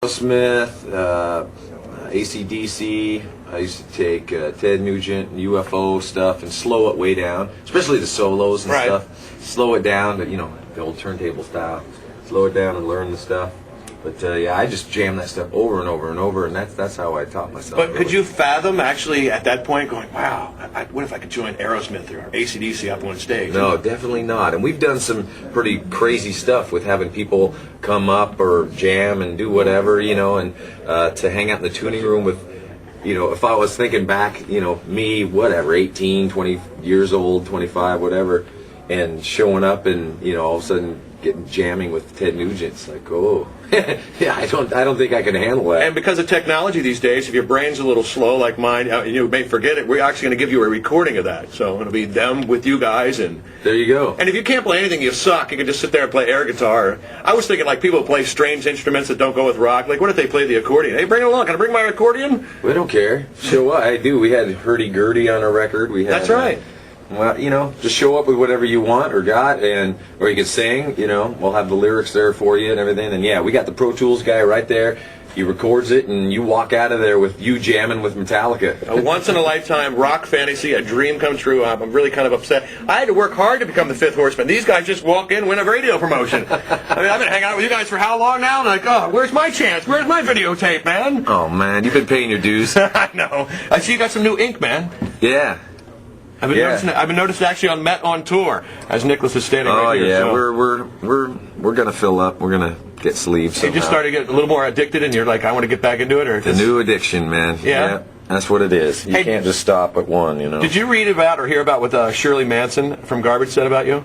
Smith, AC/DC. I used to take Ted Nugent, UFO stuff, and slow it way down, especially the solos and stuff. Slow it down to, the old turntable style. Slow it down and learn the stuff. But yeah, I just jam that stuff over and over and over, and that's how I taught myself. But could you fathom actually at that point going, wow, what if I could join Aerosmith or AC/DC up on stage? No, definitely not. And we've done some pretty crazy stuff with having people come up or jam and do whatever, and to hang out in the tuning room with, if I was thinking back, me, whatever, 18, 20 years old, 25, whatever, and showing up and, all of a sudden getting jamming with Ted Nugent. It's like, oh, yeah, I don't think I can handle that. And because of technology these days, if your brain's a little slow like mine, you may forget it. We're actually going to give you a recording of that. So it'll be them with you guys, and there you go. And if you can't play anything, you suck. You can just sit there and play air guitar. I was thinking like people who play strange instruments that don't go with rock. Like, what if they play the accordion? Hey, bring it along. Can I bring my accordion? We don't care. Show what I do. We had hurdy-gurdy on our record. We had. That's right. Well, just show up with whatever you want or got, or you can sing, we'll have the lyrics there for you and everything. And yeah, we got the Pro Tools guy right there. He records it, and you walk out of there with you jamming with Metallica. A once-in-a-lifetime rock fantasy, a dream come true. I'm really kind of upset. I had to work hard to become the Fifth Horseman. These guys just walk in, win a radio promotion. I've been hanging out with you guys for how long now? And like, oh, where's my chance? Where's my videotape, man? Oh, man, you've been paying your dues. I know. I see you got some new ink, man. Yeah. I've been noticing actually on Met on Tour as Nicholas is standing right here. Oh yeah, we're gonna fill up. We're gonna get sleeves. So you just started to get a little more addicted, and you're like, I want to get back into it, or the new addiction, man. Yeah, that's what it is. You can't just stop at one, Did you read about or hear about what Shirley Manson from Garbage said about you?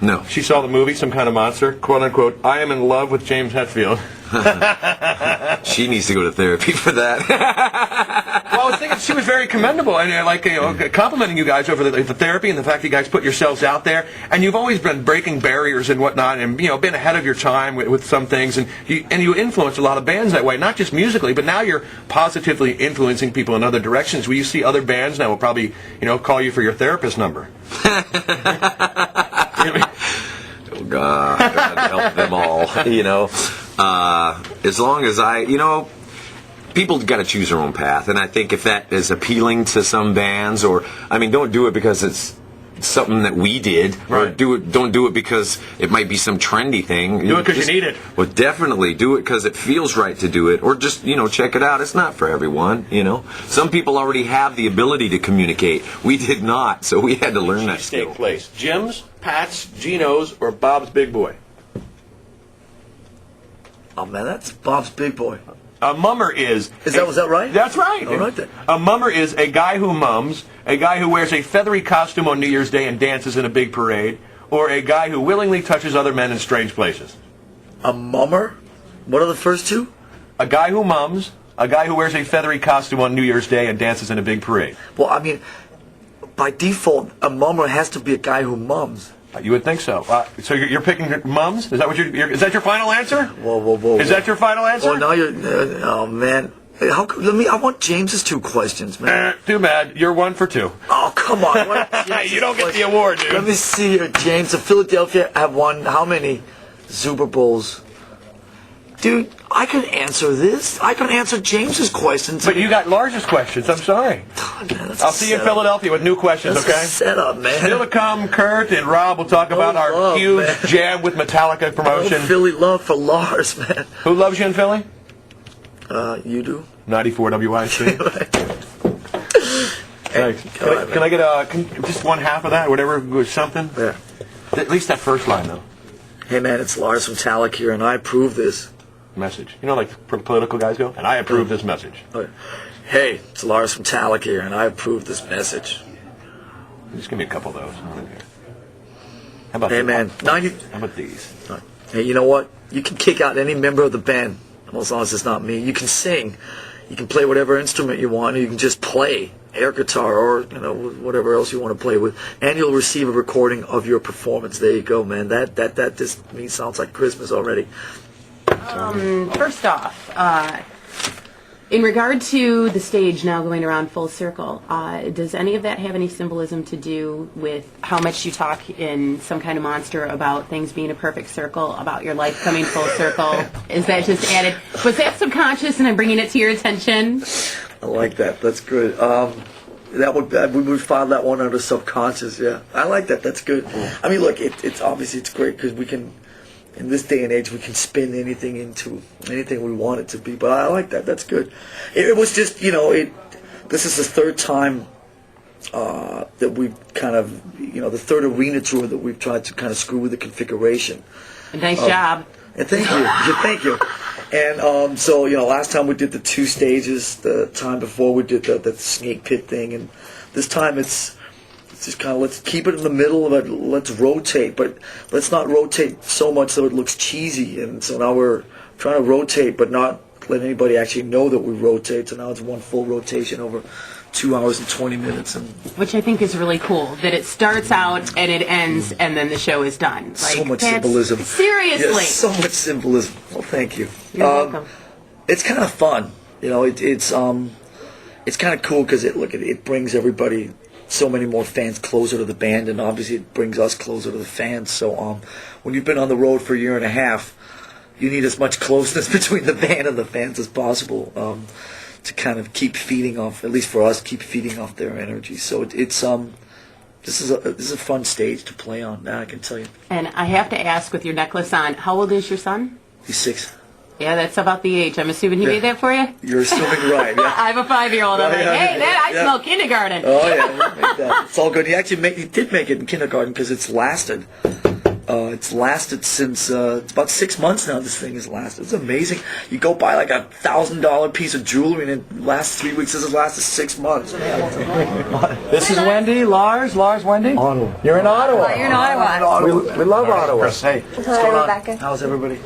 No. She saw the movie, Some Kind of Monster, quote unquote. I am in love with James Hetfield. She needs to go to therapy for that. Well, I was thinking she was very commendable, and complimenting you guys over the therapy and the fact that you guys put yourselves out there, and you've always been breaking barriers and whatnot, and been ahead of your time with some things, and you influenced a lot of bands that way, not just musically, but now you're positively influencing people in other directions. Will you see other bands now will probably call you for your therapist number? Oh God, help them all. As long as people got to choose their own path, and I think if that is appealing to some bands, don't do it because it's something that we did, or don't do it because it might be some trendy thing. Do it because you need it. Well, definitely do it because it feels right to do it, or just check it out. It's not for everyone. Some people already have the ability to communicate. We did not, so we had to learn that skill. Steak place: Jim's, Pat's, Gino's, or Bob's Big Boy. Oh man, that's Bob's Big Boy. A mummer was that right? That's right. All right then. A mummer is a guy who mums, a guy who wears a feathery costume on New Year's Day and dances in a big parade, or a guy who willingly touches other men in strange places. A mummer? What are the first two? A guy who mums, a guy who wears a feathery costume on New Year's Day and dances in a big parade. Well, by default, a mummer has to be a guy who mums. You would think so. So you're picking mums? Is that what is that your final answer? Whoa. Is that your final answer? Oh, now you're... oh, man. Hey, I want James's two questions, man. Too bad. You're 1 for 2. Oh, come on. You don't get the award, dude. Let me see here, James. The Philadelphia have won how many Super Bowls? Dude, I could answer this. I could answer James's questions. But you got Lars's questions. I'm sorry. Oh, man, I'll see you in Philadelphia with new questions, that's okay? A setup, man. Still to come, Kurt and Rob will talk about our huge jam with Metallica promotion. Philly love for Lars, man. Who loves you in Philly? You do. 94 WIC. Thanks. Can I get just one half of that, whatever, something? Yeah. At least that first line, though. Hey, man, it's Lars from Metallica here, and I approve this. Message. Like political guys go, and I approve this message. Okay. Hey, it's Lars from Metallica here, and I approve this message. Just give me a couple of those. How about hey, man. How about these? Hey, you know what? You can kick out any member of the band, as long as it's not me. You can sing. You can play whatever instrument you want. Or you can just play air guitar or whatever else you want to play with, and you'll receive a recording of your performance. There you go, man. That just sounds like Christmas already. First off, In regard to the stage now going around full circle, does any of that have any symbolism to do with how much you talk in Some Kind of Monster about things being a perfect circle, about your life coming full circle? Is that just added? Was that subconscious and I'm bringing it to your attention? I like that. That's good. We would file that one under subconscious. Yeah, I like that. That's good. I mean, look, it's obviously it's great because we can, in this day and age, we can spin anything into anything we want it to be. But I like that. That's good. It was just, this is the third time that we've kind of, the third arena tour that we've tried to kind of screw with the configuration. Nice job. And thank you. Thank you. And so, last time we did the 2 stages. The time before we did the snake pit thing. And this time it's just kind of, let's keep it in the middle of it. Let's rotate, but let's not rotate so much so it looks cheesy. And so now we're trying to rotate, but not let anybody actually know that we rotate. So now it's one full rotation over 2 hours and 20 minutes. And which I think is really cool, that it starts out and it ends and then the show is done. Like, so much symbolism. Seriously. Yes, so much symbolism. Well, thank you. You're welcome. It's kind of fun. It's kind of cool because it brings everybody, so many more fans closer to the band, and obviously it brings us closer to the fans. So when you've been on the road for a year and a half, you need as much closeness between the band and the fans as possible. To kind of keep feeding off, at least for us, keep feeding off their energy. So this is a fun stage to play on. Now I can tell you. And I have to ask, with your necklace on, how old is your son? He's 6. Yeah, that's about the age. I'm assuming he made that for you? You're assuming right. Yeah. I have a 5-year-old. I'm like, hey, I smell kindergarten. Oh yeah, we'll make that. It's all good. He did make it in kindergarten because it's lasted. It's lasted since it's about 6 months now. This thing has lasted. It's amazing. You go buy like $1,000 piece of jewelry and it lasts 3 weeks. This has lasted 6 months. This is Wendy, Lars, Wendy. Ottawa. You're in Ottawa. You're in Ottawa. We love Ottawa. Chris, hey. What's going on? How's everybody?